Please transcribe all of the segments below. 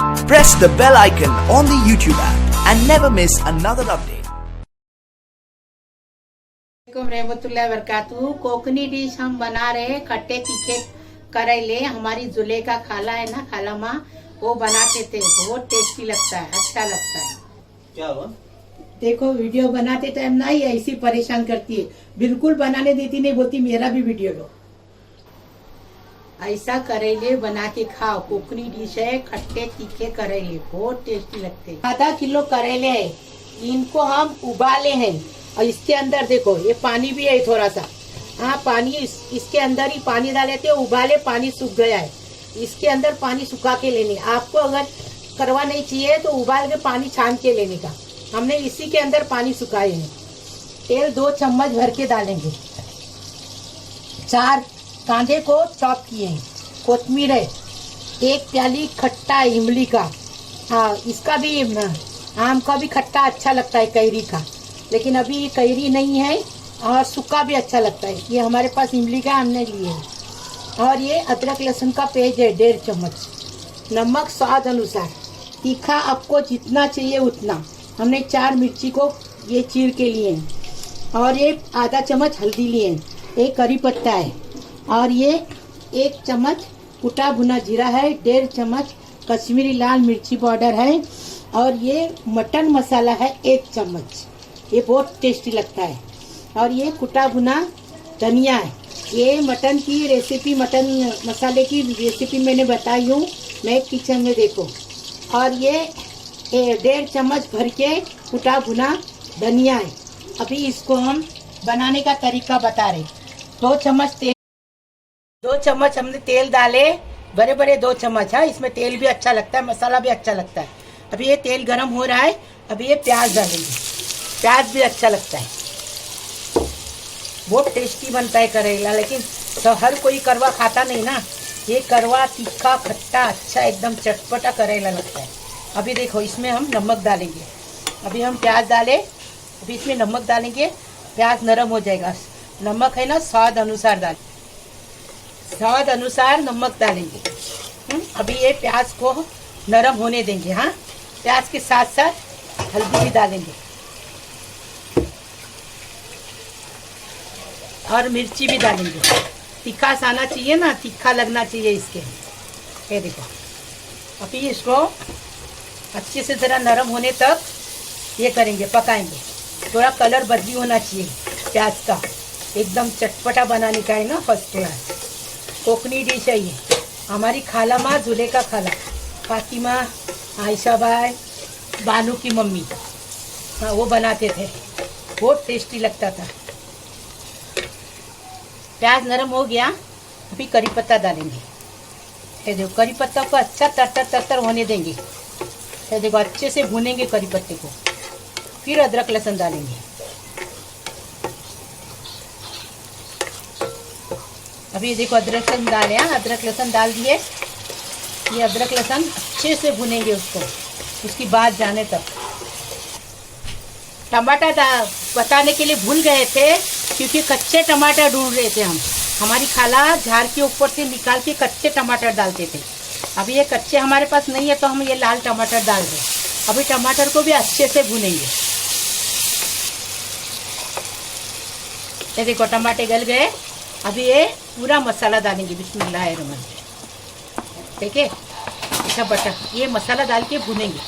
Press the bell icon on the YouTube app and never miss another update. रहमतुल्लाहि वबरकातुहू। Konkani dish हम बना रहे हैं, खट्टे तीखे करेले। हमारी जुलेखा खाला है ना, खाला माँ, वो बनाते थे, बहुत टेस्टी लगता है, अच्छा लगता है। क्या हुआ? देखो वीडियो बनाते टाइम ना ही ऐसी परेशान करती है, बिल्कुल बनाने देती नहीं, बोलती मेरा भी वीडियो लो। ऐसा करेले बना के खाओ, कोकनी डिश है, खट्टे तीखे करेले बहुत टेस्टी लगते हैं। आधा किलो करेले है, इनको हम उबाले हैं और इसके अंदर देखो ये पानी भी है थोड़ा सा। हाँ, पानी इसके अंदर ही पानी डाले थे, उबाले, पानी सूख गया है। इसके अंदर पानी सुखा के लेने, आपको अगर करवा नहीं चाहिए तो उबाल के पानी छान के लेने का। हमने इसी के अंदर पानी सुखाए हैं। तेल 2 चम्मच भर के डालेंगे। 4 कांदे को चॉप किए हैं। कोतमीर है, 1 प्याली खट्टा इमली का। हाँ, इसका भी आम का भी खट्टा अच्छा लगता है, कैरी का, लेकिन अभी कैरी नहीं है और सूखा भी अच्छा लगता है। ये हमारे पास इमली का हमने लिए है। और ये अदरक लहसुन का पेस्ट है 1.5 चम्मच। नमक स्वाद अनुसार, तीखा आपको जितना चाहिए उतना। हमने 4 मिर्ची को ये चीर के लिए हैं और ये आधा चम्मच हल्दी लिए हैं। 1 करी पत्ता है और ये 1 चम्मच कुटा भुना जीरा है। 1.5 चम्मच कश्मीरी लाल मिर्ची पाउडर है और ये मटन मसाला है 1 चम्मच। ये बहुत टेस्टी लगता है। और ये कुटा भुना धनिया है। ये मटन की रेसिपी, मटन मसाले की रेसिपी मैंने बताई हूँ, मैं किचन में देखो। और ये 1.5 चम्मच भर के कुटा भुना धनिया है। अभी इसको हम बनाने का तरीका बता रहे। 2 चम्मच तेल, 2 चम्मच हमने तेल डाले, बड़े बड़े 2 चम्मच है। इसमें तेल भी अच्छा लगता है, मसाला भी अच्छा लगता है। अभी ये तेल गरम हो रहा है, अभी ये प्याज डालेंगे। प्याज भी अच्छा लगता है, बहुत टेस्टी बनता है करेला, लेकिन हर कोई करवा खाता नहीं ना। ये करवा तीखा खट्टा अच्छा एकदम चटपटा करेला लगता है। अभी देखो इसमें हम नमक डालेंगे। अभी हम प्याज डाले, अभी इसमें नमक डालेंगे, प्याज नरम हो जाएगा। नमक है ना, स्वाद अनुसार डाल, स्वाद अनुसार नमक डालेंगे। अभी ये प्याज को नरम होने देंगे। हाँ, प्याज के साथ साथ हल्दी भी डालेंगे और मिर्ची भी डालेंगे। तीखा सा आना चाहिए ना, तीखा लगना चाहिए इसके। ये देखो, अभी इसको अच्छे से ज़रा नरम होने तक ये करेंगे, पकाएंगे। थोड़ा कलर बदली होना चाहिए प्याज का, एकदम चटपटा बनाने का है ना, फर्स्ट क्लास कोकनी डिश है ये। हमारी खाला माँ, जुलेखा खाला, फातिमा, आयशा भाई, बानू की मम्मी, हाँ, वो बनाते थे, बहुत टेस्टी लगता था। प्याज नरम हो गया, अभी करी पत्ता डालेंगे। ये देखो, करी पत्ता को अच्छा तर होने देंगे। ये देखो, अच्छे से भूनेंगे करी पत्ते को, फिर अदरक लहसुन डालेंगे। अभी देखो अदरक लहसुन डाले, अदरक लहसुन डाल दिए। ये अदरक लहसुन अच्छे से भुनेंगे उसको, उसकी बात जाने तक। टमाटर बताने के लिए भूल गए थे, क्योंकि कच्चे टमाटर ढूंढ रहे थे हम। हमारी खाला झाड़ के ऊपर से निकाल के कच्चे टमाटर डालते थे। अभी ये कच्चे हमारे पास नहीं है, तो हम ये लाल टमाटर डाल रहे। अभी टमाटर को भी अच्छे से भुनेंगे। ये देखो टमाटर गल गए, अभी ये पूरा मसाला डालेंगे। बिस्मिल्लाहिर्रहमानिर्रहीम। ठीक है, अच्छा बटर, ये मसाला डाल के भुनेंगे।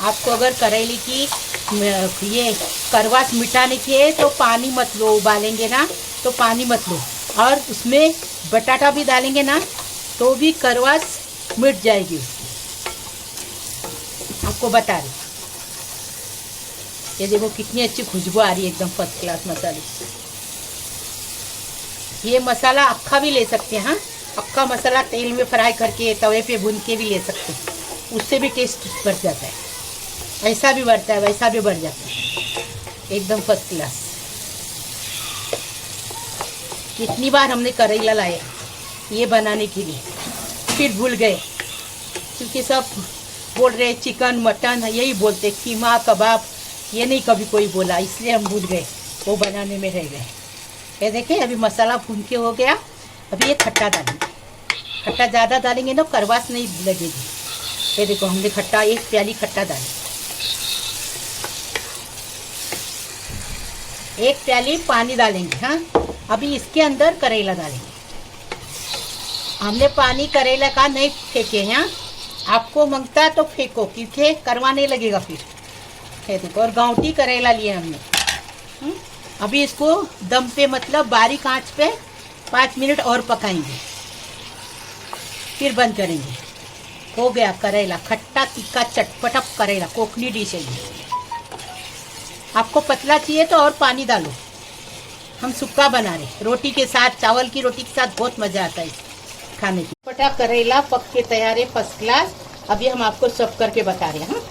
आपको अगर करेले की ये करवास मिटाने की है तो पानी मत लो, उबालेंगे ना तो पानी मत लो। और उसमें बटाटा भी डालेंगे ना तो भी करवास मिट जाएगी उसकी, आपको बता रही। ये देखो कितनी अच्छी खुशबू आ रही है, एकदम फर्स्ट क्लास मसाले। ये मसाला अक्खा भी ले सकते हैं। हाँ, अक्खा मसाला तेल में फ्राई करके तवे पे भून के भी ले सकते हैं, उससे भी टेस्ट बढ़ जाता है। ऐसा भी बढ़ता है, वैसा भी बढ़ जाता है, एकदम फर्स्ट क्लास। कितनी बार हमने करेला लाया ये बनाने के लिए, फिर भूल गए, क्योंकि सब बोल रहे चिकन मटन यही बोलते, कीमा कबाब, ये नहीं कभी कोई बोला, इसलिए हम भूल गए, वो बनाने में रह गए। ये देखिए अभी मसाला भून के हो गया। अभी ये खट्टा डालेंगे, खट्टा ज़्यादा डालेंगे ना करवास नहीं लगेगी। ये देखो हमने खट्टा 1 प्याली खट्टा डाली, 1 प्याली पानी डालेंगे। हाँ, अभी इसके अंदर करेला डालेंगे। हमने पानी करेला का नहीं फेंके हैं, आपको मांगता है तो फेंको क्योंकि करवा नहीं लगेगा फिर। ये देखो, और गांवटी करेला लिए हमने। अभी इसको दम पे मतलब बारीक आंच पे 5 मिनट और पकाएंगे, फिर बंद करेंगे। हो गया करेला, खट्टा तीखा चटपटा करेला, कोकनी डिश है ये। आपको पतला चाहिए तो और पानी डालो, हम सुक्का बना रहे रोटी के साथ, चावल की रोटी के साथ बहुत मजा आता है खाने की। चटपटा करेला पक के तैयार है, फर्स्ट क्लास। अभी हम आपको सर्व करके बता रहे हैं। हाँ,